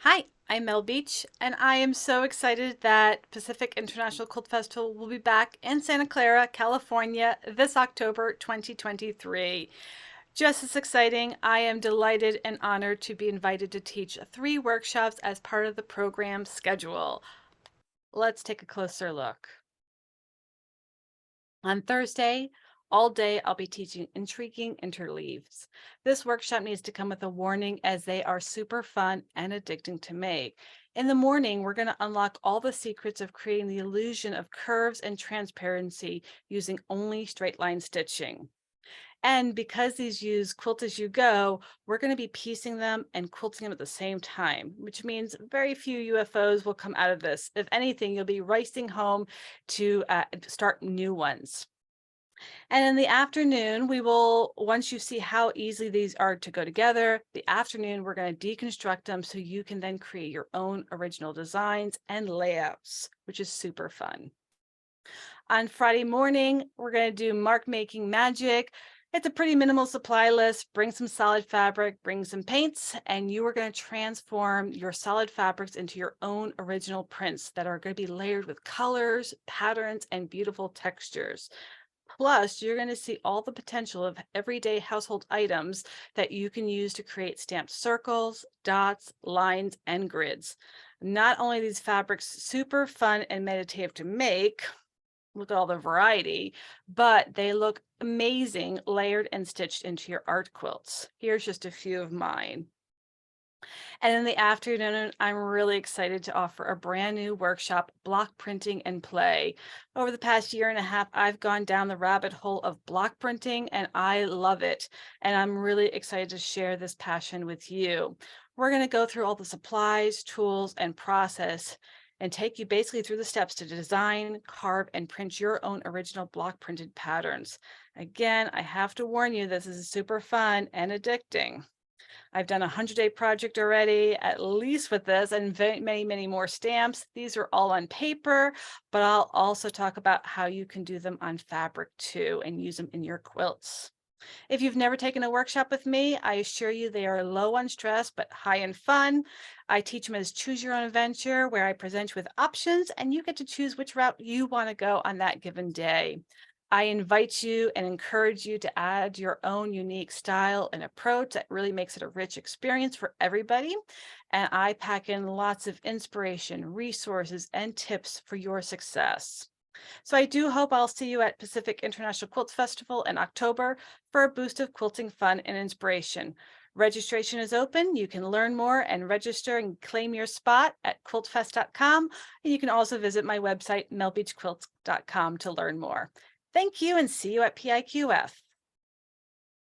Hi, I'm Mel Beach, and I am so excited that Pacific International Quilt Festival will be back in Santa Clara, California this October 2023. Just as exciting, I am delighted and honored to be invited to teach 3 workshops as part of the program schedule. Let's take a closer look. On Thursday, all day, I'll be teaching Intriguing Interleaves. This workshop needs to come with a warning as they are super fun and addicting to make. In the morning, we're going to unlock all the secrets of creating the illusion of curves and transparency using only straight line stitching. And because these use quilt as you go, we're going to be piecing them and quilting them at the same time, which means very few UFOs will come out of this. If anything, you'll be racing home to start new ones. And in the afternoon, once you see how easy these are to go together, the afternoon, we're going to deconstruct them so you can then create your own original designs and layouts, which is super fun. On Friday morning, we're going to do mark making magic. It's a pretty minimal supply list. Bring some solid fabric, bring some paints, and you are going to transform your solid fabrics into your own original prints that are going to be layered with colors, patterns, and beautiful textures. Plus, you're going to see all the potential of everyday household items that you can use to create stamped circles, dots, lines, and grids. Not only are these fabrics super fun and meditative to make, look at all the variety, but they look amazing layered and stitched into your art quilts. Here's just a few of mine. And in the afternoon, I'm really excited to offer a brand new workshop, Block Printing and Play. Over the past year and a half, I've gone down the rabbit hole of block printing and I love it. And I'm really excited to share this passion with you. We're going to go through all the supplies, tools, and process and take you basically through the steps to design, carve, and print your own original block printed patterns. Again, I have to warn you, this is super fun and addicting. I've done a 100-day project already, at least with this, and many, many more stamps. These are all on paper, but I'll also talk about how you can do them on fabric too and use them in your quilts. If you've never taken a workshop with me, I assure you they are low on stress, but high in fun. I teach them as choose your own adventure, where I present you with options and you get to choose which route you want to go on that given day. I invite you and encourage you to add your own unique style and approach that really makes it a rich experience for everybody. And I pack in lots of inspiration, resources, and tips for your success. So I do hope I'll see you at Pacific International Quilt Festival in October for a boost of quilting fun and inspiration. Registration is open. You can learn more and register and claim your spot at quiltfest.com. And you can also visit my website, melbeachquilts.com, to learn more. Thank you and see you at PIQF.